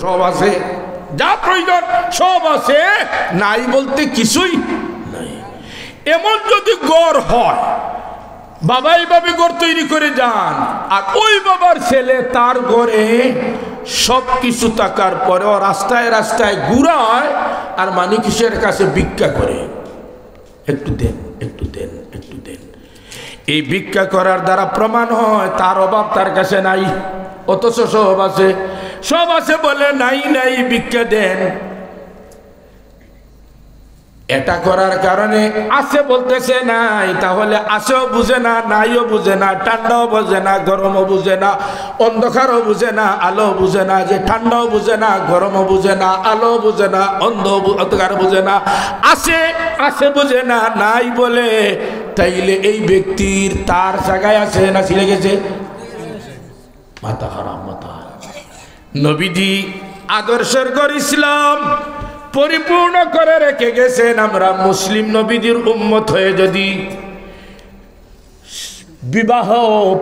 সব আছে, যা প্রয়োজন সব আছে, নাই বলতে কিছুই নাই। এমন যদি গড় হয়, বাবা এইভাবে গড় তৈরি করে যান, আর ওই বাবার ছেলে তার ঘরে সব কিছু থাকার পরেও রাস্তায় রাস্তায় ঘুরায় আর মানিকের কাছে ভিক্ষা করে, একটু দেন, একটু দেন, একটু দেন। এই ভিক্ষা করার দ্বারা প্রমাণ হয় তার অভাব তার কাছে নাই, অথচ সব আছে, সব আছে বলে নাই নাই ভিক্ষা দেন। এটা করার কারণে আছে বলতেছে নাই, তাহলে আছেও বুঝে না, নাইও বুঝে না, ঠান্ডাও বুঝে না, গরমও বুঝে না, অন্ধকারও বুঝে না, আলো বুঝে না, যে ঠান্ডাও বুঝে না, গরমও বুঝে না, আলো বুঝে না, অন্ধকার বুঝে না, আছে আছে বুঝে না, নাই বলে। তাইলে এই ব্যক্তির তার জায়গায় আছে না ছিঁড়ে গেছে? মাথা খারাপ, মাথা। নবীজি আদর্শের ঘর ইসলাম পরিপূর্ণ করে রেখে গেছেন। আমরা মুসলিম নবীজির উম্মত হয়ে যদি বিবাহ,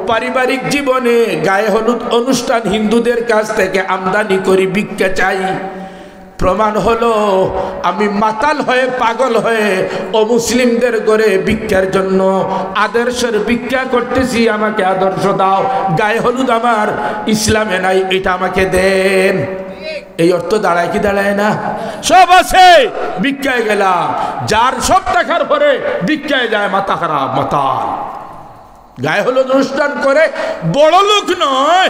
পারিবারিক জীবনে গায়ে হলুদ অনুষ্ঠান হিন্দুদের কাছ থেকে আমদানি করি, ভিক্ষা চাই, প্রমাণ হলো আমি মাতাল হয়ে পাগল হয়ে অমুসলিমদের ঘরে ভিক্ষার জন্য আদর্শের ভিক্ষা করতেছি। আমাকে আদর্শ দাও, গায়ে হলুদ আমার ইসলামে নাই, এটা আমাকে দেন। এই অর্থ দাঁড়ায় কি দাঁড়ায় না? সব আছে, ভিক্ষায় গেলাম। যার সব দেখার পরে ভিক্ষায় যায়, মাথা খারাপ, মাতাল। গায়ে হলুদ অনুষ্ঠান করে বড় লোক নয়,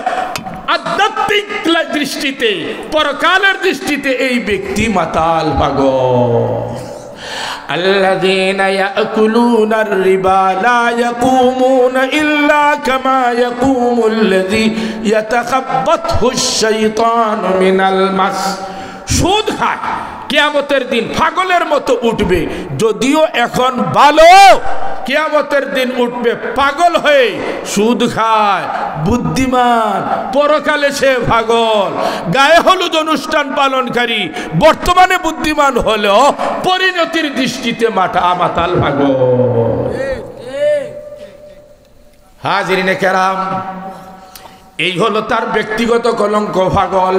আধ্যাত্মিক দৃষ্টিতে, পরকালের দৃষ্টিতে এই ব্যক্তি মাতাল, পাগল। الذين يأكلون الربا لا يقومون إلا كما يقوم الذي يتخبطه الشيطان من المس। সুদ খায়, কিয়ামতের দিন পাগলের মতো উঠবে, যদিও এখন ভালো, কিয়ামতের দিন উঠবে পাগল হয়ে, সুদ খায়, বুদ্ধিমান, পরকালে সে পাগল। গায়ে হলুদ অনুষ্ঠান পালনকারী বর্তমানে বুদ্ধিমান হলেও পরিণতির দৃষ্টিতে মাতাল পাগল। হাজিরিনে কেরাম, এই হলো তার ব্যক্তিগত কলঙ্ক, পাগল।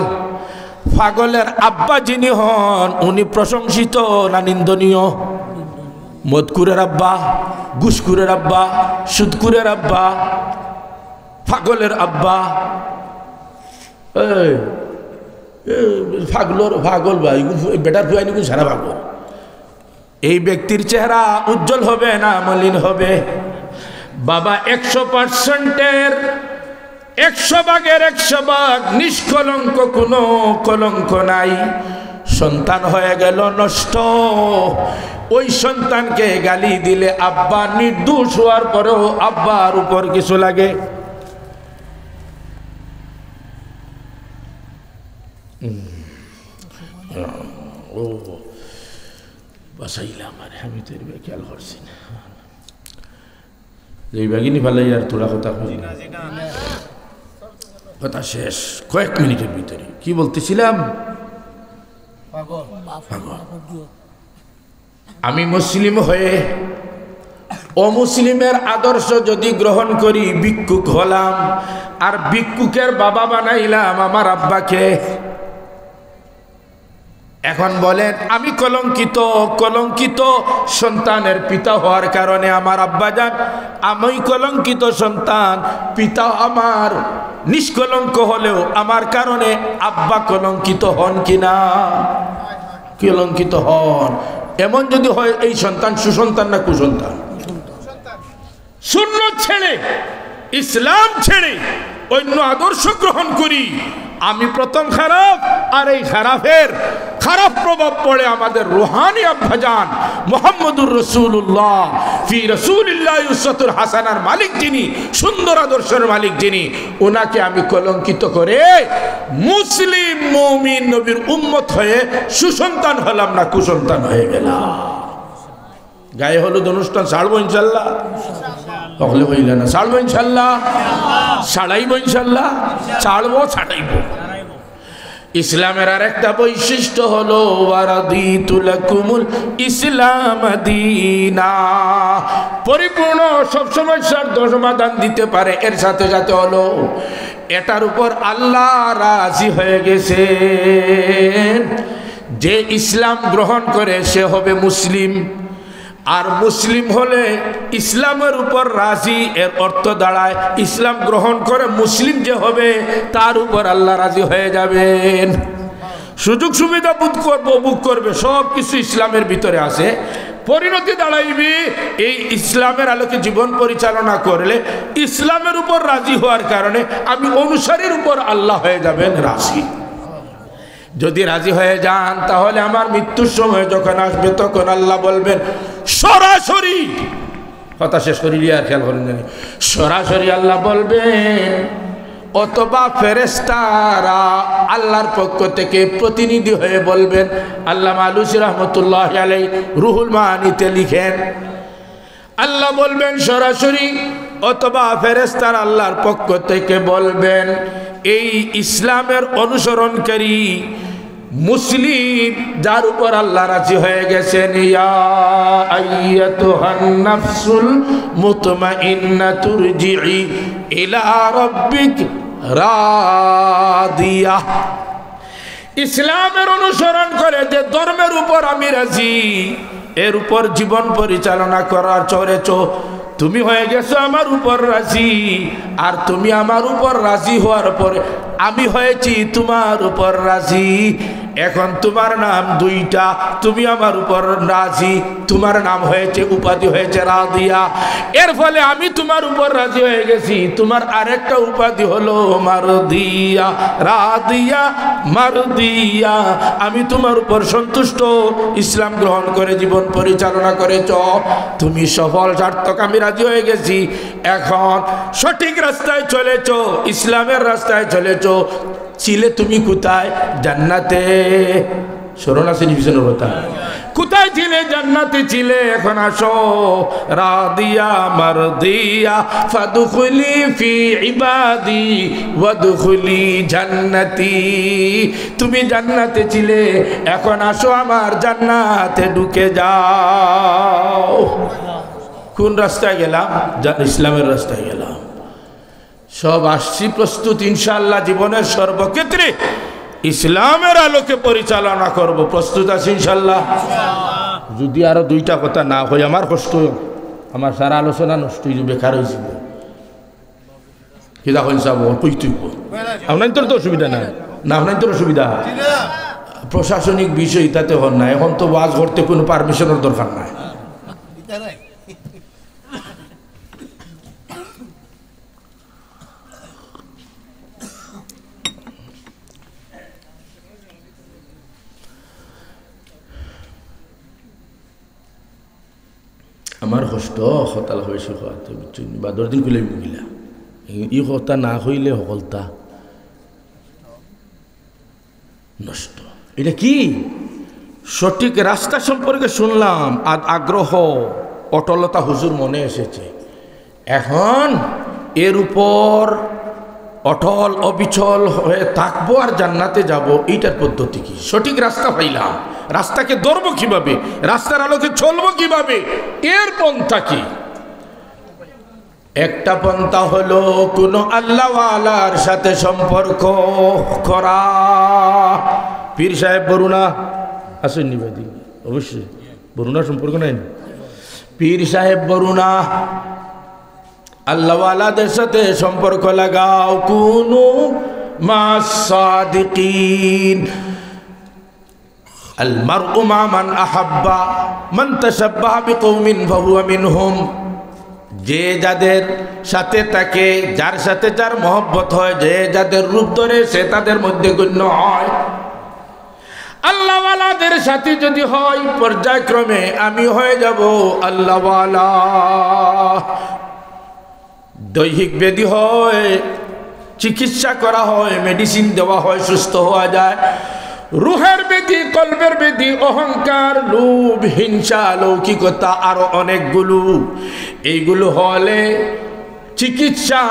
পাগলের আব্বা যিনি হন, উনি প্রশংসিত না নিন্দনীয়? মদকুরের আব্বা, ঘুষখুরের আব্বা, সুদকুরের আব্বা, পাগলের আব্বা। পাগল ভাই, বেটার ফুয়াইনি সারা পাগল। এই ব্যক্তির চেহারা উজ্জ্বল হবে না মলিন হবে? বাবা 100%-এর 100 ভাগের 100 ভাগ নিষ্কলঙ্ক, কোনো কলঙ্ক নাই। সন্তান হয়ে গেল নষ্ট, ওই সন্তানকে গালি দিলে আব্বা নির্দোষ হওয়ার পরেও আব্বার উপর কিছু লাগে। ও বাসাইলাম, আর আমি তো এর খেয়াল করছি না, এই বাগিনী ফালাই আর তোরা কথা খুঁজি না, কথা শেষ কয়েক মিনিটের ভিতরে। কি বলতেছিলাম? আমি মুসলিম হয়ে অমুসলিমের আদর্শ যদি গ্রহণ করি, ভিক্ষুক হলাম, আর ভিক্ষুকের বাবা বানাইলাম আমার আব্বাকে। এখন বলেন, আমি কলঙ্কিত, কলঙ্কিত সন্তানের পিতা হওয়ার কারণে আমার আব্বা যান, আমি কলঙ্কিত সন্তান, পিতা আমার নিষ্কলঙ্ক হলেও আমার কারণে আব্বা কলঙ্কিত হন কিনা? কলঙ্কিত হন। এমন যদি হয়, এই সন্তান সুসন্তান না কুসন্তান? সুন্নাত ছেড়ে, ইসলাম ছেড়ে অন্য আদর্শ গ্রহণ করি, আমি প্রথম খারাপ, আর এই খারাপের খারাপ প্রভাব পড়ে আমাদের রুহানি আব্বাজান মুহাম্মদুর রাসূলুল্লাহ ফি রাসূলিল্লাহ উসওয়াতুল হাসানার মালিক যিনি, সুন্দর আদর্শের মালিক যিনি, ওনাকে আমি কলঙ্কিত করে মুসলিম মুমিন নবীর উম্মত হয়ে সুসন্তান হলাম না কুসন্তান হয়ে গেলাম। গায়ে হলুদ অনুষ্ঠান ছাড়বো ইনশাল্লাহ, সকলে বললেন না ছাড়বো ইনশাল্লাহ, ছাড়াইবো ইনশাল্লাহ, ছাড়বো ছাড়াইবো। ইসলামের আর একটা বৈশিষ্ট্য হলো ওয়ারাদিতু লাকুমুল ইসলাম দীনা, পরিপূর্ণ সবসময় সমাধান দিতে পারে। এর সাথে সাথে হলো এটার উপর আল্লাহ রাজি হয়ে গেছেন। যে ইসলাম গ্রহণ করে সে হবে মুসলিম, আর মুসলিম হলে ইসলামের উপর রাজি, এর অর্থ দাঁড়ায় ইসলাম গ্রহণ করে মুসলিম যে হবে তার উপর আল্লাহ রাজি হয়ে যাবেন। সুযোগ সুবিধা বুক করবে, সব কিছু ইসলামের ভিতরে আছে। পরিণতি দাঁড়াইবি এই ইসলামের আলোকে জীবন পরিচালনা করলে ইসলামের উপর রাজি হওয়ার কারণে আমি অনুসারীর উপর আল্লাহ হয়ে যাবেন রাজি। যদি রাজি হয়ে যান তাহলে আমার মৃত্যুর সময় যখন আসবে তখন আল্লাহ বলবেন সরাসরি, কথা শেষ করি আর খেয়াল করেন, সরাসরি আল্লাহ বলবেন, অথবা ফেরেশতারা আল্লাহর পক্ষ থেকে প্রতিনিধি হয়ে বলবেন। আল্লামা আলুসি রহমতুল্লাহ আলাইহি রুহুল মাআনিতে লিখেন, আল্লাহ বলবেন সরাসরি, অথবা ফেরেশতারা আল্লাহর পক্ষ থেকে বলবেন, এই ইসলামের অনুসরণকারী মুসলিম যার উপর আল্লাহ রাজি হয়ে গেছেন, ইয়া আইয়াতুহান নাফসুল মুতমাইন্নাতু রজিই ইলা রাব্বিক রাদিয়া। ইসলামের অনুসরণ করে যে ধর্মের উপর আমি রাজি, এর উপর জীবন পরিচালনা করার চরেছ তুমি হয়ে গেছো আমার উপর রাজি, আর তুমি আমার উপর রাজি হওয়ার পরে আমি হয়েছি তোমার উপর রাজি। এখন তোমার নাম দুইটা, তুমি আমার উপর রাজি, তোমার নাম হয়েছে, উপাধি হয়েছে রাদিয়া। এর ফলে আমি তোমার উপর রাজি হয়ে গেছি, তোমার আরেকটা উপাধি হলো মারদিয়া, রাদিয়া মারদিয়া। আমি তোমার উপর সন্তুষ্ট, ইসলাম গ্রহণ করে জীবন পরিচালনা করেছ, তুমি সফল সার্থক, আমি রাজি হয়ে গেছি। এখন সঠিক রাস্তায় চলেছ, ইসলামের রাস্তায় চলেছ। ছিলে তুমি কোথায়? জান্নাতে। শরণ আছে নিবিশনের কথা, কোথায় ছিলে? জান্নাতে ছিলে। এখন আসো রাদিয়া মারদিয়া ফাদখুলি ফি ইবাদি ওয়াদখুলি জান্নাতি। তুমি জান্নাতে ছিলে, এখন আসো আমার জান্নাতে ঢুকে যাও। কোন রাস্তায় গেলাম? ইসলামের রাস্তায় গেলাম। সব আসছি প্রস্তুত ইনশাআল্লাহ, জীবনের সর্বক্ষেত্রে ইসলামের আলোকে পরিচালনা করব। প্রস্তুত আছি ইনশাআল্লাহ। যদি আরো দুইটা কথা না হয় আমার কষ্ট, আমার সারা আলোচনা নষ্ট হয়ে যাবে, বেকার হয়ে যাবে। কি দেখুন চাবো কইতুব আপনার তো অসুবিধা নাই না, আপনার তো অসুবিধা প্রশাসনিক বিষয় তাতে হন না। এখন তো ওয়াজ করতে কোনো পারমিশনের দরকার নাই। আমার কষ্ট হতাল হয়েছে, বা 10 দিন খুলে গিলা ই কথা না হইলে সকলতা নষ্ট। এটা কি সঠিক রাস্তা সম্পর্কে শুনলাম, আর আগ্রহ অটলতা হুজুর মনে এসেছে। এখন এর উপর অটল অবিচল হয়ে থাকবো আর জান্নাতে যাব, এইটার পদ্ধতি কি? সঠিক রাস্তা পাইলাম, রাস্তাকে ধরবো কিভাবে, রাস্তার আলোকে চলবো কিভাবে, এর পন্থা কি? একটা পন্থা হলো কোন আল্লাহওয়ালার সাথে সম্পর্ক করা। পীর সাহেব বরুণা আসেননি ভাই? অবশ্যই বরুণা সম্পর্ক নাই। পীর সাহেব বরুণা আল্লাহওয়ালাদের সাথে সম্পর্ক লাগাও। কুনু মাস সাদিকিন, আল মারউ মা মান আহাব্বা মান তাশাব্বাহা বিকওমিন ফাহুয়া মিনহুম। যে যাদের সাথে থাকে, যার সাথে যার মহব্বত হয়, যে যাদের রূপ ধরে সে তাদের মধ্যে গণ্য হয়। আল্লাহওয়ালাদের সাথে যদি হয়, পর্যায়ক্রমে আমি হয়ে যাব আল্লাহওয়ালা। দৈহিক ব্যাধি হয়, চিকিৎসা করা হয়, মেডিসিন দেওয়া হয়, সুস্থ হওয়া যায়। রুহের ব্যাধি, কলবের ব্যাধি, অহংকার, লোভ, হিংসা, লৌকিকতা, আরো অনেকগুলো, এইগুলো হলে চিকিৎসা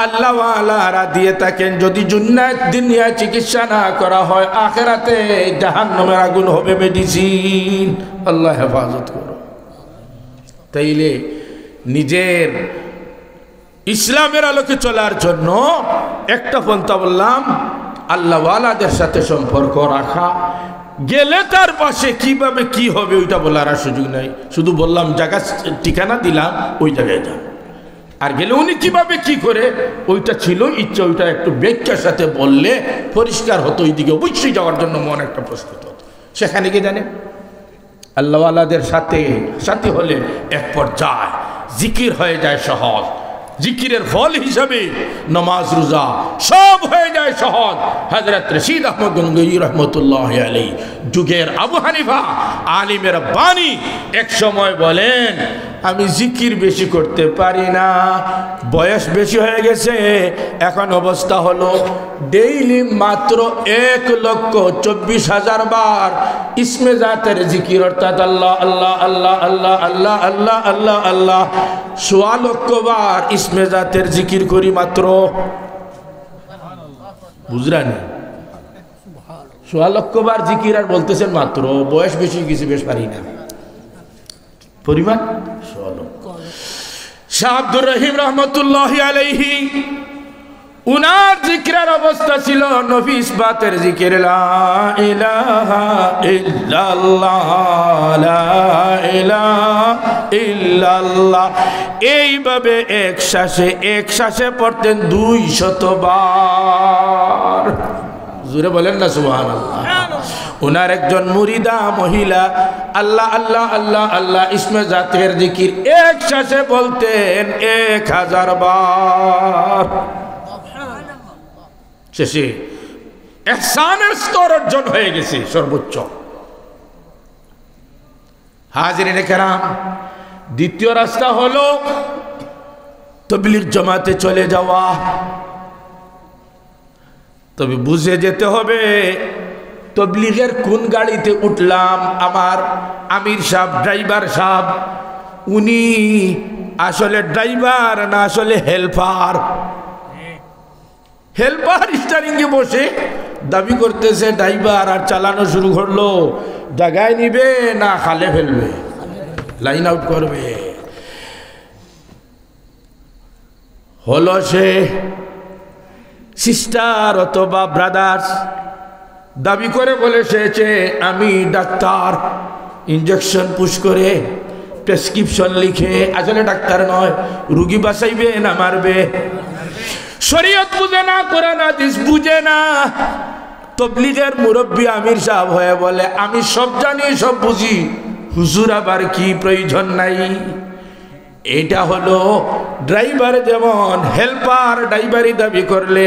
আল্লাহওয়ালারা দিয়ে থাকেন। যদি দুনিয়ায় চিকিৎসা না করা হয়, আখেরাতে জাহান্নামের আগুন হবে মেডিসিন। আল্লাহ হেফাজত করো। তাইলে নিজের ইসলামের আলোকে চলার জন্য একটা পন্থা বললাম, আল্লাহওয়ালাদের সাথে সম্পর্ক রাখা। গেলে তার পাশে কিভাবে কি হবে ওইটা বলার আর সুযোগ নাই, শুধু বললাম জায়গা ঠিকানা দিলাম, ওই জায়গায় যান। আর গেলে উনি কিভাবে কি করে ওইটা ছিল ইচ্ছা, ওইটা একটু ব্যাখ্যার সাথে বললে পরিষ্কার হতো। ওইদিকে অবশ্যই যাওয়ার জন্য মন একটা প্রস্তুত হতো। সেখানে কি জানেন, আল্লাহওয়ালাদের সাথে সাথী হলে এক পর্যায়ে জিকির হয়ে যায় সহজ। জিকিরের ফল হিসাবে নামাজ রোজা সব হয়ে যায় সহজ। হযরত রশিদ আহমদ গঙ্গোই রহমতুল্লাহ আলাইহি যুগের আবু হানিফা আলিমের বাণী এক সময় বলেন, আমি জিকির বেশি করতে পারি না, বয়স বেশি হয়ে গেছে। এখন অবস্থা হলো ডেইলি মাত্র 1,24,000 বার ইসমে জাতের জিকির, অর্থাৎ আল্লাহ আল্লাহ আল্লাহ আল্লাহ আল্লাহ আল্লাহ আল্লাহ আল্লাহ 1.25 লক্ষ বার ইসমে জাতের জিকির করি মাত্র। বুঝলেন, 1.25 লক্ষ বার জিকির আর বলতেছেন মাত্র। বয়স বেশি কিছু বেশ পারি না পরিমাণ। শাহ আব্দুর রহিম রহমতুল্লাহ আলাইহি উনার জিকিরের অবস্থা ছিল নফিস বাতের জিকির, লা ইলাহা ইল্লাল্লাহ লা ইলাহা ইল্লাল্লাহ। এইভাবে এক শ্বাসে পড়তেন 200 বার। জোরে বলেন না সুবহানাল্লাহ। ওনার একজন মুরিদা মহিলা আল্লাহ আল্লাহ আল্লাহ আল্লাহ ইসমে জাতের জিকির এক শ্বাসে বলতেন 1000 বার। শেষে ইহসানের স্তর অর্জন হয়ে গেছে সর্বোচ্চ। হাজিরিনে কেরাম, দ্বিতীয় রাস্তা হলো তাবলীগ জামাতে চলে যাওয়া। তবে বুঝে যেতে হবে তবলীগের কোন গাড়িতে উঠলাম। আমার আমির সাহেব, ড্রাইভার সাহেব, উনি আসলে ড্রাইভার না আসলে হেল্পার। হেল্পার স্টারিংয়ে বসে দাবি করতেছে ড্রাইভার, আর চালানো শুরু করলো। জায়গায় নিবে না খালে ফেলবে, লাইন আউট করবে। হলো সে সিস্টার অথবা ব্রাদার্স, দাবি করে বলেছে আমি ডাক্তার, ইঞ্জেকশন পুশ করে প্রেসক্রিপশন লিখে, আসলে ডাক্তার নয়, রুগী বাঁচাইবে না মারবে। শরীয়ত বুঝে না, কোরআন হাদিস বুঝে না। তাবলীগের মুরব্বী আমির সাহেব হয়ে বলে আমি সব জানি সব বুঝি, হুজুর আবার কি প্রয়োজন নাই। এটা হলো ড্রাইভার যেমন হেল্পার ড্রাইভারি দাবি করলে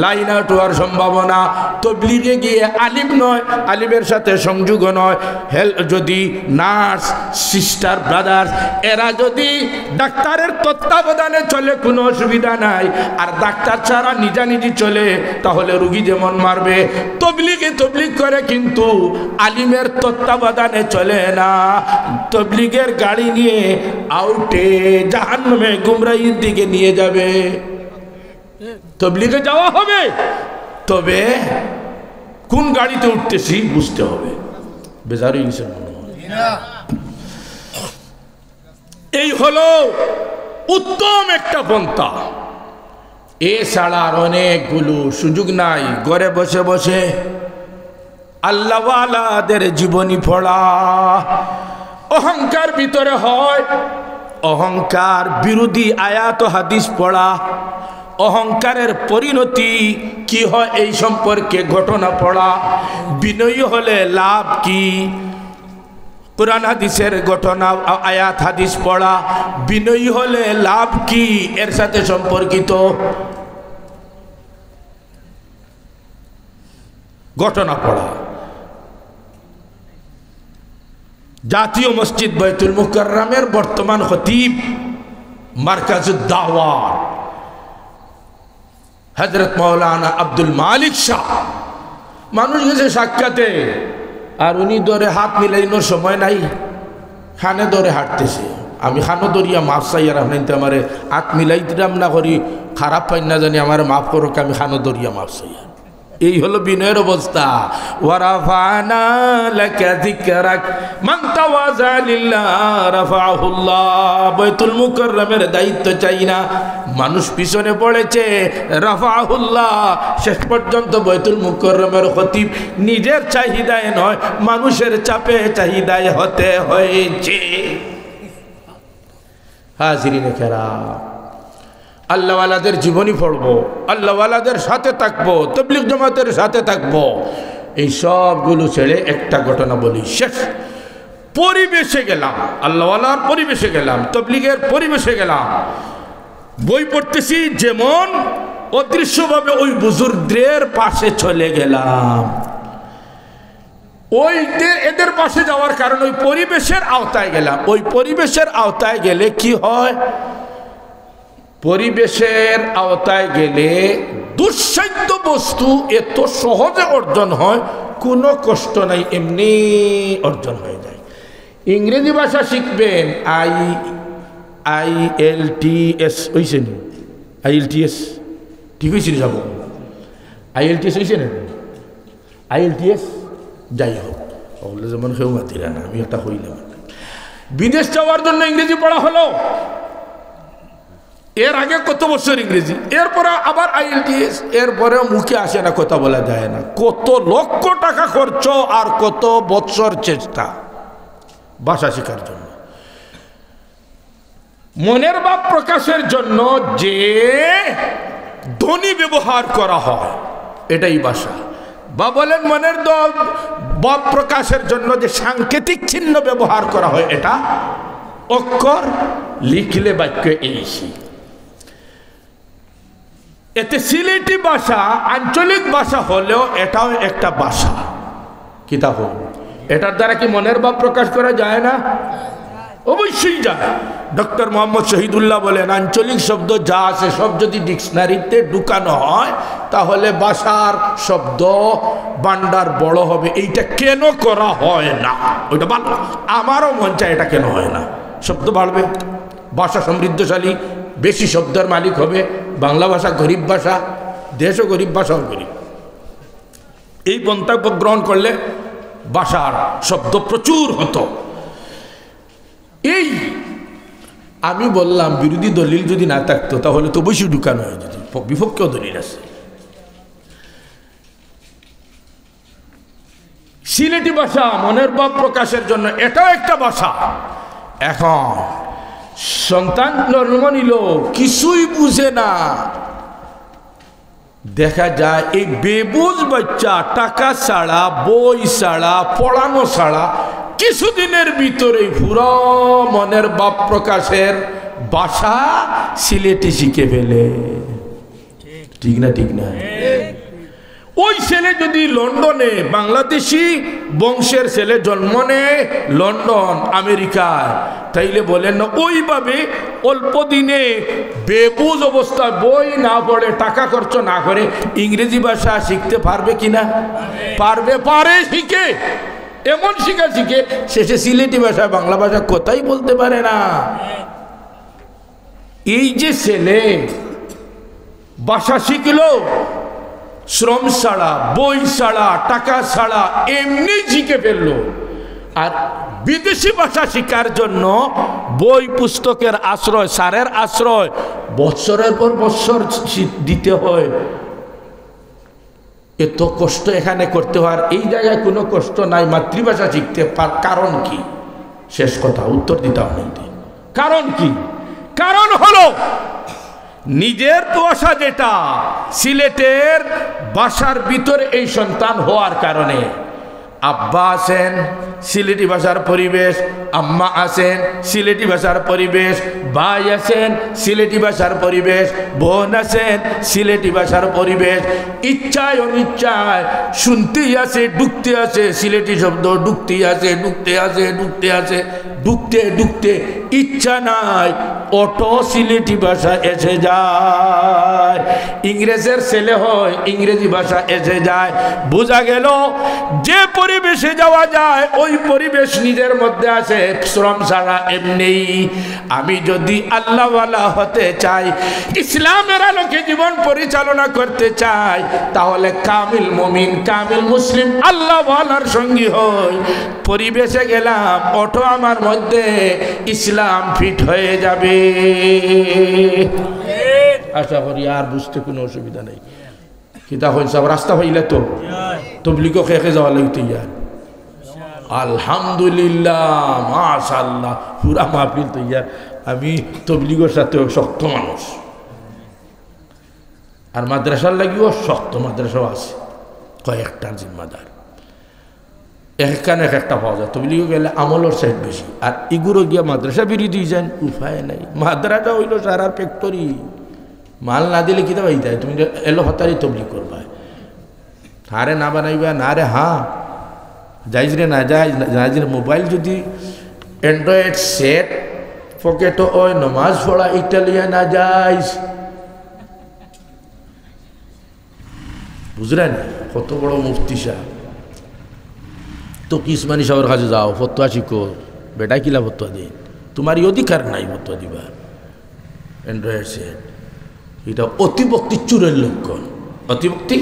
লাইন আউট হওয়ার সম্ভাবনা। তাবলীগে গিয়ে আলিম নয়, আলিমের সাথে সংযোগ নয়। যদি নার্স, সিস্টার, ব্রাদার্স এরা যদি ডাক্তারের তত্ত্বাবধানে চলে কোনো অসুবিধা নাই, আর ডাক্তার ছাড়া নিজানিজি চলে তাহলে রুগী যেমন মারবে। তাবলীগে তাবলীগ করে কিন্তু আলিমের তত্ত্বাবধানে চলে না। তাবলীগের গাড়ি নিয়ে আউটে জাহান্নামে গুমরাহির দিকে নিয়ে যাবে। তাবলীগে যাওয়া হবে, তবে কোন গাড়িতে উঠতেছি বুঝতে হবে। বেজার ইনসান মনে হয়। এই হলো উত্তম একটা পন্থা। এছাড়া আর অনেকগুলো সুযোগ নাই। ঘরে বসে বসে আল্লাহওয়ালাদের জীবনী পড়া। অহংকার ভিতরে হয়, অহংকার বিরোধী আয়াত হাদিস পড়া। অহংকারের পরিণতি কি হয় এই সম্পর্কে ঘটনা পড়া। বিনয়ী হলে লাভ কি, কোরআন হাদিসের ঘটনা আয়াত হাদিস পড়া। বিনয়ী হলে লাভ কি এর সাথে সম্পর্কিত ঘটনা পড়া। জাতীয় মসজিদ বাইতুল মুকাররমের বর্তমান খতিব মারকাজুদ দাওয়াত হযরত মাওলানা আব্দুল মালিক শাহ মানুষ গেছে সাক্ষাতে, আর উনি ধরে হাত মিলাইনোর সময় নাই, খানে ধরে হাঁটতেছে। আমি খানো দরিয়া মাফ চাই, আর আপনি আমার হাত মিলাইতাম না করি খারাপ পাই না জানি, আমার মাফ করো, আমি খানো দরিয়া মাফ চাই। এই হলো বিনয়ের অবস্থা। ওয়ারাফানা লাকা যিকরাক মান তাওয়াযা লিল্লাহ রাফাহুল্লাহ। বাইতুল মুকাররমের দায়িত্ব চাই না, মানুষ পিছনে পড়েছে, রাফাহুল্লাহ। শেষ পর্যন্ত বাইতুল মুকাররমের খতিব নিজের চাহিদায় নয়, মানুষের চাপে চাহিদায় হতে হয়েছে। হাজিরিনে কেরাম, আল্লাহওয়ালাদের জীবনী পড়বো, আল্লাহওয়ালাদের সাথে থাকবো, তাবলীগ জামাতের সাথে থাকবো। এই সবগুলো ছেড়ে একটা ঘটনা বলি, শেষ। পরিবেশে গেলাম, আল্লাহওয়ালার পরিবেশে গেলাম, তাবলীগের পরিবেশে গেলাম, বই পড়তেছি, যেমন অদৃশ্যভাবে ওই বুজুর্গদের পাশে চলে গেলাম। এদের পাশে যাওয়ার কারণে ওই পরিবেশের আওতায় গেলাম। ওই পরিবেশের আওতায় গেলে কি হয়? পরিবেশের আওতায় গেলে দুঃসাধ্য বস্তু এত সহজে অর্জন হয়, কোনো কষ্ট নাই, এমনি অর্জন হয়ে যায়। ইংরেজি ভাষা শিখবেন, IELTS হয়েছে না? IELTS ঠিক হয়েছিল? যাব IELTS হয়েছে না? IELTS যাই হোক, ওগুলো যেমন কেউ মাতিরা না, আমি একটা হইলাম। বিদেশ যাওয়ার জন্য ইংরেজি পড়া হলো, এর আগে কত বছর ইংরেজি, এরপরে আবার IELTS, এরপরে মুখে আসে না, কথা বলা যায় না। কত লক্ষ টাকা খরচ আর কত বছর চেষ্টা ভাষা শেখার জন্য। মনের ভাব প্রকাশের জন্য যে ধ্বনি ব্যবহার করা হয় এটাই ভাষা, বা বলেন মনের ভাব প্রকাশের জন্য যে সাংকেতিক চিহ্ন ব্যবহার করা হয় এটা অক্ষর, লিখলে বাক্য এইসি। এতে সিলেটি ভাষা আঞ্চলিক ভাষা হলেও এটাও একটা ভাষা। কিতাব এটার দ্বারা কি মনের ভাব প্রকাশ করা যায় না? অবশ্যই যায়। ডক্টর মোহাম্মদ শহীদুল্লাহ বলেন, আঞ্চলিক শব্দ যা আছে সব যদি ডিকশনারিতে ঢুকানো হয় তাহলে ভাষার শব্দ ভান্ডার বড় হবে। এইটা কেন করা হয় না? ওইটা ভালো, আমারও মন চায় এটা কেন হয় না। শব্দ বাড়বে, ভাষা সমৃদ্ধশালী, বেশি শব্দের মালিক হবে। বাংলা ভাষা গরিব ভাষা, দেশও গরিব, ভাষাও গরিব। এই পন্থা গ্রহণ করলে ভাষার শব্দ প্রচুর হতো। এই আমি বললাম বিরোধী দলিল যদি না থাকতো তাহলে তো বেশি ঢুকানো হয়ে যেত, বিপক্ষেও দলিল আছে। সিলেটি ভাষা মনের ভাব প্রকাশের জন্য এটাও একটা ভাষা। এখন সন্তান জন্ম নিল, কিছুই বুঝে না, দেখা যায় এই বেবুঝ বাচ্চা টাকা ছাড়া, বই ছাড়া, পড়ানো ছাড়া কিছুদিনের ভিতরে পুরো মনের ভাব প্রকাশের ভাষা সিলেটি শিখে ফেলে। ঠিক না? ঠিক না? ওই ছেলে যদি লন্ডনে, বাংলাদেশি বংশের ছেলে জন্ম নেয় লন্ডন, আমেরিকায়, তাইলে বলেন না ওইভাবে অল্প দিনে বেবুঝ অবস্থায় বই না পড়ে, টাকা খরচ না করে ইংরেজি ভাষা শিখতে পারবে কিনা? পারবে, পারে, শিখে, এমন শিখা শিখে শেষে সিলেটি ভাষায় বাংলা ভাষা কথাই বলতে পারে না। এই যে ছেলে ভাষা শিখলো শ্রম ছাড়া, বই ছাড়া, টাকা ছাড়া, এমনি শিখে ফেললো। আর বিদেশি ভাষা শিখার জন্য বই পুস্তকের আশ্রয়, সারের আশ্রয় বৎসরের পর বৎসর দিতে হয়। এত কষ্ট এখানে করতে হয়, এই জায়গায় কোনো কষ্ট নাই মাতৃভাষা শিখতে। কারণ কি? শেষ কথা, উত্তর দিতে হবে। কারণ কি? কারণ হলো নিজের ভাষা যেটা, সিলেটের ভাষার ভিতরে এই সন্তান হওয়ার কারণে আব্বা আছেন সিলেটি ভাষার পরিবেশ, আম্মা আছেন সিলেটি ভাষার পরিবেশ, ভাই আছেন সিলেটি ভাষার পরিবেশ, বোন আছেন সিলেটি ভাষার পরিবেশ। ইচ্ছায় অনিচ্ছায় শুনতেই আছে, ঢুকতে আছে সিলেটি শব্দ, ঢুকতেই আছে, ঢুকতে আছে, ঢুকতে আছে। ঢুকতে ঢুকতে ইচ্ছা নাই অটো সিলেটি ভাষা এসে যায়, ইংরেজের ছেলে হয় ইংরেজি ভাষা এসে যায়। বোঝা গেল যে পরিবেশে যাওয়া যায় ওই পরিবেশ নিজের মধ্যে আছে, শ্রম ছাড়া এমনি। আমি যদি আল্লাহওয়ালা হতে চাই, ইসলামের আলোকে জীবন পরিচালনা করতে চাই, তাহলে কামিল মুমিন কামিল মুসলিম আল্লাহওয়ালার সঙ্গী হই। পরিবেশে গেলাম অটো আমার মধ্যে ইসলাম ফিট হয়ে যাবে। আশা করি আর বুঝতে কোনো অসুবিধা নেই। কিতা হয়েছে রাস্তা হইলে তো তবলিগো খেয়ে যাওয়া লাগতো ইয়ার। আলহামদুলিল্লাহ মাশাআল্লাহ পুরা মাহফিল তো ইয়ার। আমি তবলিগের সাথে শক্ত মানুষ, আর মাদ্রাসার লাগিও শক্ত মাদ্রাসাও আছে, কয়েকটা জিম্মাদার এখানে এক একটা পাওয়া যায়। তবলিগো গেলে আমলের সাইড বেশি, আর ইগুরো গিয়া মাদ্রাসা বিরোধী যান উপায় নাই। মাদ্রাসা হইল সারার ফ্যাক্টরি, মাল না দিলে কিতা পাই দেয়, তুমি এলো হতারি তবলিগ করবা, হারে না বানাইবা না রে হ্যাঁ যাইজ রে না যাইজ রে। মোবাইল যদি অ্যান্ড্রয়েড সেট পকেটও ওই নমাজ পড়া ইটালিয়া না যাইজ, বুঝলেন কত বড় মুফতি সাহেব। তো কিসমানি সাহেবের কাছে যাও ফতোয়া শিখো, বেটা কিলা ফতোয়া দিন, তোমার অধিকার নাই ফতোয়া দিবা। অ্যান্ড্রয়েড সেট এটা অতিভক্তি চুরের লক্ষণ, অতিভক্তি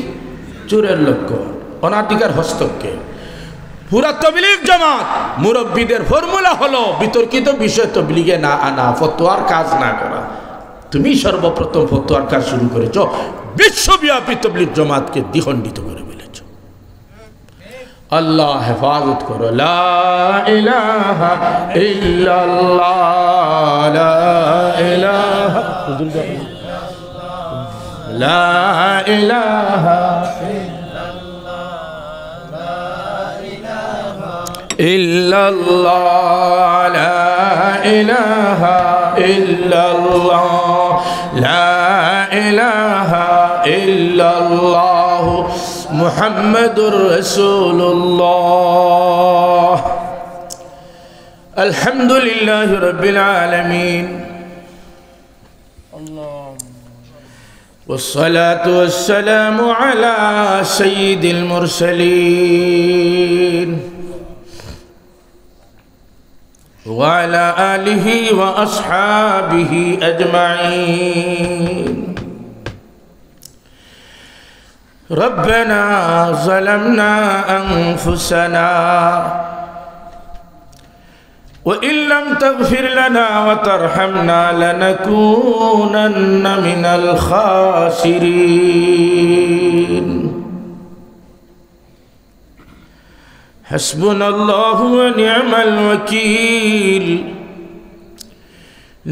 চুরের লক্ষণ, অনাধিকার হস্তক্ষেপ। পুরা তবলিগ জামাত মুরব্বীদের ফর্মুলা হলো বিতর্কিত বিষয় তবলিগে না আনা, ফতোয়ার কাজ না করা। তুমি সর্বপ্রথম ফতোয়ার কাজ শুরু করেছ, বিশ্বব্যাপী তবলিগ জামাতকে দ্বিখণ্ডিত করে ফেলেছ। আল্লাহ হেফাজত করো। লা ইলাহা ইল্লাল্লাহ, লা ইলাহা লা ইলাহা ইল্লাল্লাহ, লা ইলাহা ইল্লাল্লাহ, লা ইলাহা ইল্লাল্লাহ মুহাম্মাদুর রাসূলুল্লাহ। আলহামদুলিল্লাহি রাব্বিল আলামিন, والصلاة والسلام على سيد المرسلين وعلى آله وأصحابه أجمعين. ربنا ظلمنا أنفسنا وإن لم تغفر لنا وترحمنا لنكونن من الخاسرين. حسبنا الله ونعم الوكيل،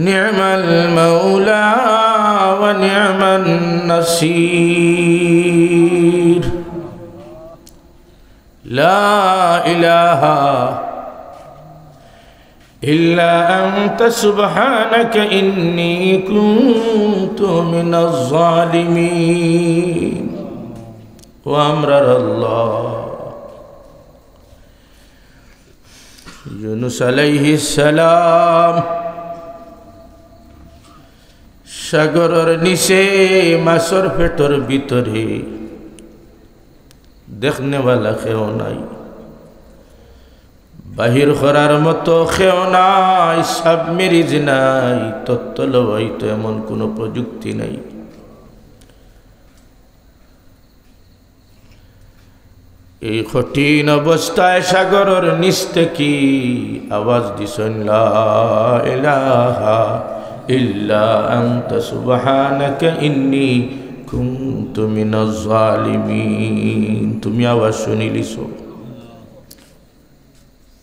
نعم المولى ونعم النصير. لا إله إلا أنت سبحانك إني كنت من الظالمين. وأمرر الله ইউনুস আলাইহিস সালাম সাগরের নিচে মাছের পেটের ভিতরে দেখনেওয়ালা কেউ নাই, বাহির করার মতো কেউ নাই, সাবমেরিজ নাই, তত্ত্ব লইতো এমন কোনো প্রযুক্তি নাই। এই কঠিন অবস্থায় সাগরের নিচ থেকে আওয়াজ দিছেন, লা ইলাহা ইল্লা আনতা সুবহানাকা ইন্নী কুনতু মিনাজ জালিমিন। তুমি আওয়াজ শুনিলিছো,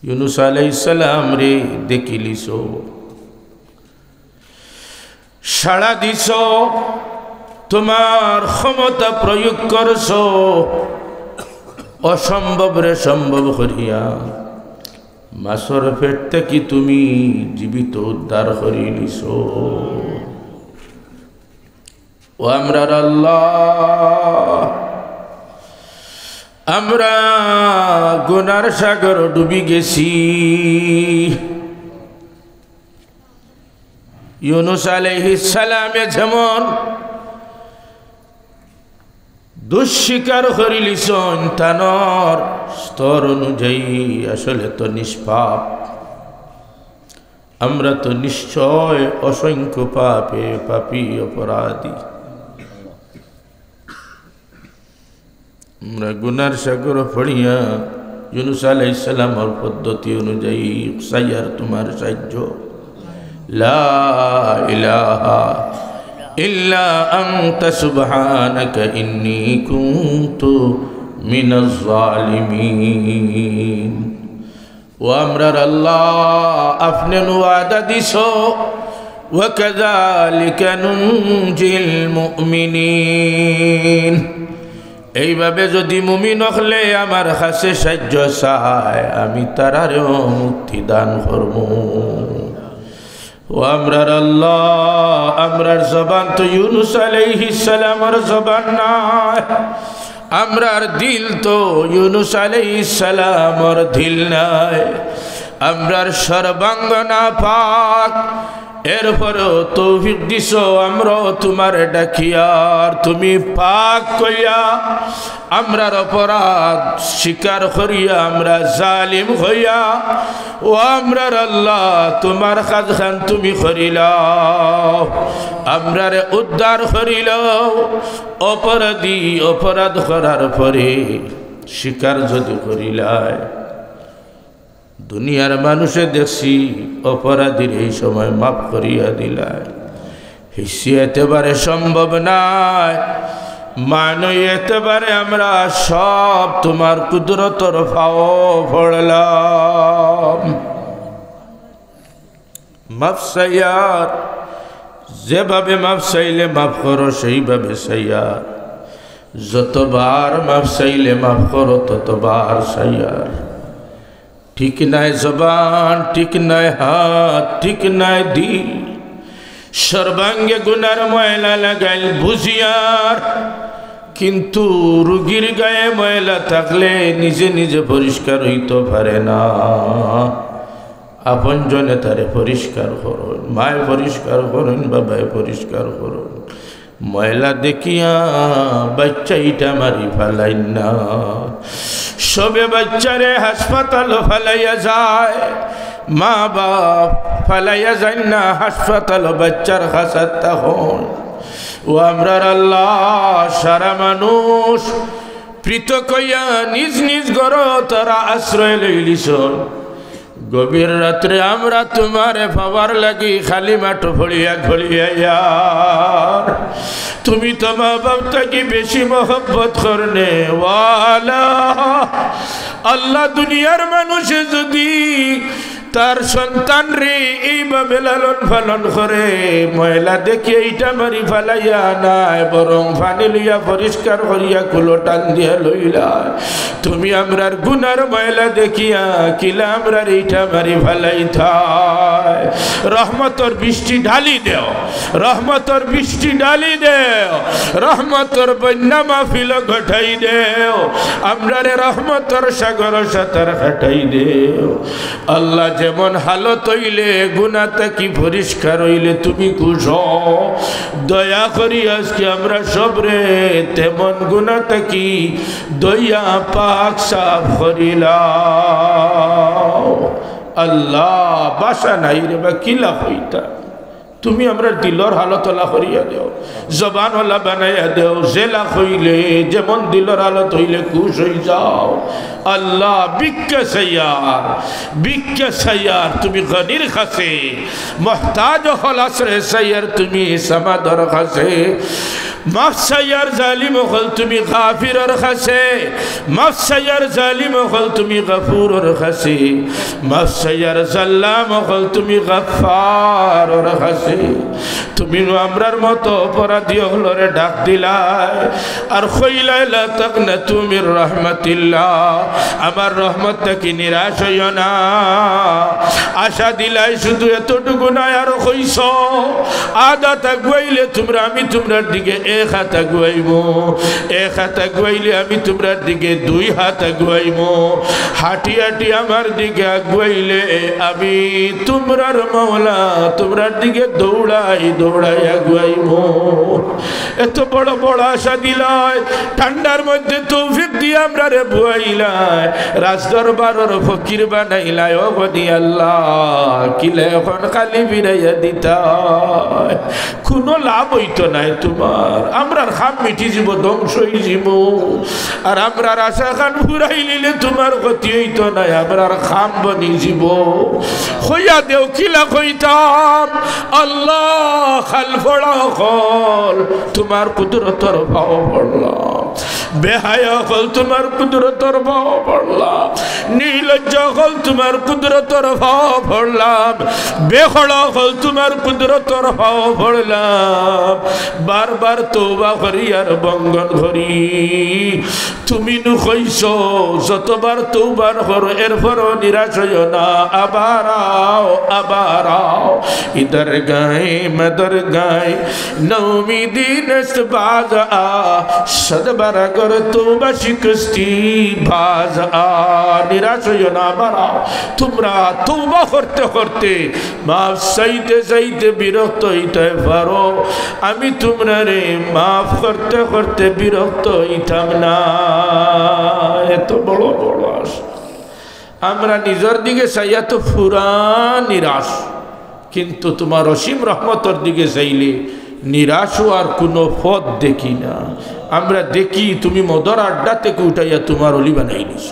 ইউনুস আলাইহিস সালাম রে দেখিলিছো, সাড়া দিছো, তোমার ক্ষমতা প্রয়োগ করছো, অসম্ভব রে সম্ভব করিয়া মাছের পেট থেকে তুমি জীবিত উদ্ধার করিলিছো। ও আমরার আল্লাহ, আমরা গুনার সাগর ডুবি গেছি, ইউনুস আলাইহিস সালামে যেমন দুঃস্বীকার করিলিছন তানর স্তর অনুযায়ী আসলে তো নিষ্পাপ, আমরা তো নিশ্চয় অসংখ্য পাপী অপরাধী। আমরা গুনার সাগর পড়িয়া ইউনুস আলাইহিস সালামের পদ্ধতি অনুযায়ী সাইয়ার তোমার সাহায্য, লা ইলাহা ইল্লা আনতা সুবহানাকা ইন্নী কুনতু মিনাজ জালিমিন। ও আমরার আল্লাহ আপনি ওয়াদা দিছো, ওয়া কাযালিকা নুনজিল মুমিনিন, এইভাবে যদি মুমিন হলে আমার কাছে সাহায্য চায় আমি তারারেও মুক্তি দান করব। ও আমরার আল্লাহ আমরার জবান তো ইউনুস আলাইহিস সালামের জবান নাই, আমরার দিল তো ইউনুস আলাইহিস সালামের দিল নাই, আমরার সর্বাঙ্গ নাপাক, এরপরেও তৌফিক দিছো আমরা তোমার ডাকিয়ার তুমি পাক কইয়া আমরার অপরাধ স্বীকার করিয়া আমরা জালিম হইয়া ও আমরার আল্লাহ তোমার কাজ খান তুমি করিলাও, আমরারে উদ্ধার করিলাও। অপরাধী অপরাধ করার পরে স্বীকার যদি করিলায়, দুনিয়ার মানুষে দেখছি অপরাধীর এই সময় মাফ করিয়া দিলায়, হিসি এতেবারে সম্ভব নাই, মানই এতেবারে আমরা সব তোমার কুদরতর ফাও পড়লাম। মাফ সাইয়ার, যেভাবে মাফ চাইলে মাফ করো সেইভাবে সাইয়ার, যতবার মাফ চাইলে মাফ করো ততবার সাইয়ার। ঠিক নাই জবান, ঠিক নাই হাত, ঠিক নাই দিল, সর্বাঙ্গে গুনার ময়লা লাগাইল বুঝিয়ার, কিন্তু রুগীর গায়ে ময়লা থাকলে নিজে নিজে পরিষ্কার হইতে পারে না, আপন জনে তারে পরিষ্কার করুন, মায় পরিষ্কার করুন, বাবায় পরিষ্কার করুন। ময়লা দেখিয়া বাচ্চা ইটা মারি ফালাই না, সবে বাচ্চারে হাসপাতাল ফালাইয়া যায়, মা বাপ ফালাইয়া যায় না হাসপাতাল বাচ্চার খাসাত তখন। ও আমরার আল্লাহ সারা মানুষ পৃথক হইয়া নিজ নিজ ঘর তারা আশ্রয় লইলিস, গভীর রাত্রে আমরা তোমারে পাওয়ার লাগি খালি মাঠ ভরিয়া ঘলিয়া, তুমি তো মা বাপ থাকি বেশি মহব্বত করনে ওয়ালা। আল্লাহ দুনিয়ার মানুষে যদি তার সন্তান রে এইভাবে লালন পালন করে, ময়লা দেখে এইটা মারি ফালাইয়া নাই, বরং পানি লইয়া পরিষ্কার করিয়া কুলো টান দিয়া লইলা, তুমি আমরার গুনার ময়লা দেখিয়া কিলা আমরার এইটা মারি ফালাইতাই। রহমতর বৃষ্টি ঢালি দেও, রহমতর বৃষ্টি ঢালি দেও, রহমতর বন্যা মাহফিল ঘটাই দেও, আমরারে রহমতর সাগর সাঁতার কাটাই দেও। আল্লাহ যেমন হালত হইলে গুনাতে কি পরিষ্কার হইলে তুমি খুশ, দয়া করি আজকে আমরা সবরে তেমন গুনাতে কি দয়া পাক সাফ করিলাম। আল্লাহ বাসা নাই রে বা কিলা হইতা, তুমি আমরা দিলর হালত হলা করিয়া দেও, জবান হলা বানাইয়া দেও, জেলা হইলে যেমন দিলর হালত হইলে খুশ হয়ে যাও। আল্লাহ বিক্কে সাইয়ার তুমি গনির খাসে, মহতাজ হলাসরে সাইয়ার তুমি সমাদর খাসে, মাফ সাইয়ার জালিম হল তুমি গাফিরর খাসে, মাফ সাইয়ার জালিম হল তুমি গফুরর খাসে, মাফ সাইয়ার জাল্লাম হল তুমি গফফারর খাসে। তুমি আমরার মতো অপরাধী হলরে ডাক দিলাই আর কইলাইলা তাকনা তুমি রহমাতিল্লাহ, আমার রহমত থেকে নিরাশ হইও না। আশা দিলাই শুধু এতটুকু নয়, আর কইছ আদা থাকবাইলে তোমরা আমি তোমরার দিকে এক হাত আগুয়াইমো, এক হাত আগুয়াইলে আমি তোমরার দিকে 2 হাত আগুয়াইমো, হাঁটি হাঁটি আমার দিকে আগুয়াইলে আমি তোমরার মাওলা তোমরার দিকে দৌড়াই দৌড়াই আগুয়াইমো। এত বড় বড় আশা দিলাই, ঠান্ডার মধ্যে তৌফিক দিয়ে আমরা রে বুয়াইলাই, রাজদরবারের ফকির বানাইলাই। ও গনি আল্লাহ, কিলে এখন খালি ফিরাইয়া দিতা, কোনো লাভ হইতো নাই তোমার। আমরার খাম মিটি যাব, ধ্বংস হয়ে যাব। আর আমরার আশা খান ফুরাই নিলে তোমার গতি হইতো নাই, আমরার খাম বনি যাব। হইয়া দেও কিলা কইতাম, আল্লাহ খাল ফড়া হল তোমার কুদরতর ভাব পড়লাম, বেহায়া হল তোমার কুদরতর ভাব পড়লাম, নির্লজ্জ হল তোমার কুদরতর ভাব পড়লাম, বেখড়া হল তোমার কুদরতর ভাব পড়লাম। বারবার তওবা করি আর বঙ্গন করি, তুমি নু কইছ যতবার তওবার করো এরপরও নিরাশ হইও না, আবার आओ আবার आओ इधर गए मदर गए नौमीदी नस्त बाज आ सदबर कर तौबा शिकस्ती बाज आ। निराश হইও না, আবার आओ। তোমরা তওবা করতে করতে মাফ চাইতে চাইতে বিরক্ত হইতে পারো, আমি তোমরারে মাফ করতে করতে বিরক্ত হইতাম না। এত বড় বড় আশা। আমরা নিজের দিকে চাইয়া তো পুরা নিরাশ, কিন্তু তোমার অসীম রহমতের দিকে চাইলে নিরাশ হওয়ার কোনো পথ দেখি না। আমরা দেখি তুমি মদর আড্ডা থেকে উঠাইয়া তোমার অলি বানাই নিছ,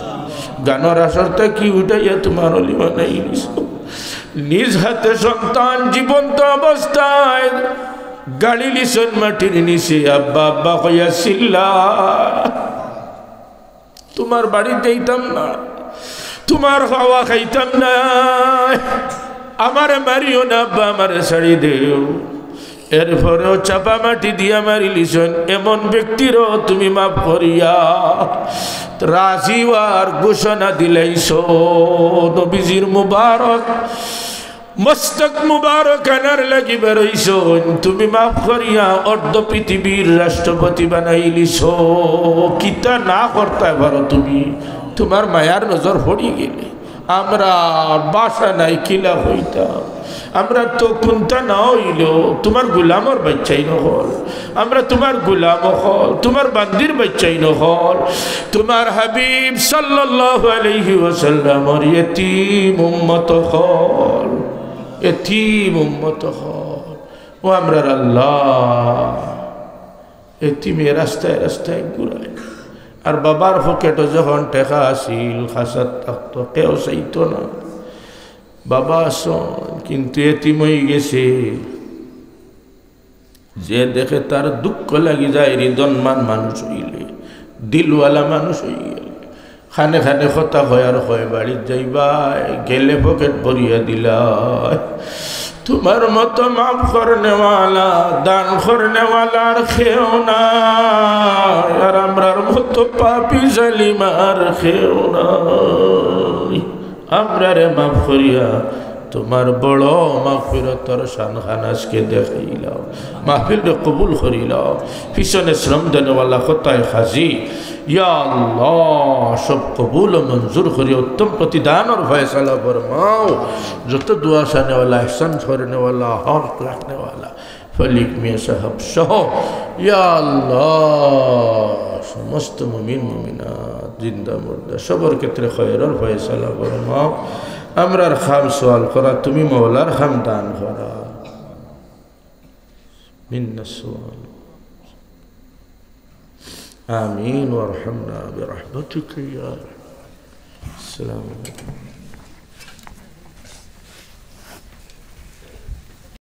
গানের আসর থেকে উঠাইয়া তোমার অলি বানাই নিছ, নিজ হাতে সন্তান জীবন্ত অবস্থায় গাড়ি লিসন মাটির নিচে আব্বা আব্বা কইয়া চিল্লা। তোমার বাড়িতে যাইতাম না, তোমার খাওয়া খাইতাম না, আমারে মারিও না আব্বা, আমারে ছাড়ি দেও। এরপরেও চাপা মাটি দিয়া মারিলিছেন এমন ব্যক্তিরও তুমি মাফ করিয়া রাজিওয়ার ঘোষণা দিলাইছ। নবীজির মুবারক মস্তক মুবারক আনার লাগি বেরোইছ, তুমি মাফ করিয়া অর্ধ পৃথিবীর রাষ্ট্রপতি বানাইলিছ। কিতা না করতে পারো তুমি, তোমার মায়ার নজর পড়ি গেলে। আমরা বাসা নাই কিলা হইতাম, আমরা তো কোনটা না হইল তোমার গুলামর বাচ্চাই নহল, আমরা তোমার গুলাম হল, তোমার বান্দির বাচ্চাই নহল, তোমার হাবিব সাল্লাল্লাহু আলাইহি ওয়াসাল্লামর ইতিম উম্মত হল, ইতিম উম্মত হল। ও আমরার আল্লাহ ইতিমে রাস্তায় রাস্তায় ঘুরায়। আর বাবার পকেটে যখন টেকা আসিল খাসাত থাকতো, কেউ চাইতো না বাবা আসন, কিন্তু এতিম হয়ে গেছে। যে দেখে তার দুঃখ লাগি যায়, হৃদয়মান মানুষ হইলে, দিলওয়ালা মানুষ হয়ে গেলে খানে খানে কথা হয় আর হয় বাড়ির যাইবাই গেলে পকেট ভরিয়া দিলাই। তোমার মতো মাফ করনেওয়ালা দান করনেওয়ালার খেও না, আর আমরার মতো পাপি জালিমার খেও না। আমরারে মাফ করিয়া তোমার বড় মাগফিরতর শানখান আজকে দেখাইলাও, মাহফিলরে কবুল করিলাও। পিছনে শ্রম দেনেওয়ালা কোথায় হাজি, ইয়া আল্লাহ সব কবুল ও মঞ্জুর করি উত্তম প্রতিদানের ফয়সালা ফরমাও। যত দুয়া শানেওয়ালা এহসান করনেওয়ালা হক রাখনেওয়ালা ফলিক মিয়া সাহেব সহ ইয়া আল্লাহ সমস্ত মুমিন মুমিনাত জিন্দা মুর্দা সবার ক্ষেত্রে খয়রের ফয়সালা ফরমাও। আমরার খাম সওয়াল করা, তুমি মওলার খাম দান করা। মিন্না সওয়াল আমিন ওয়ারহামনা বিরহমাতিকা ইয়া। আসসালামু আলাইকুম।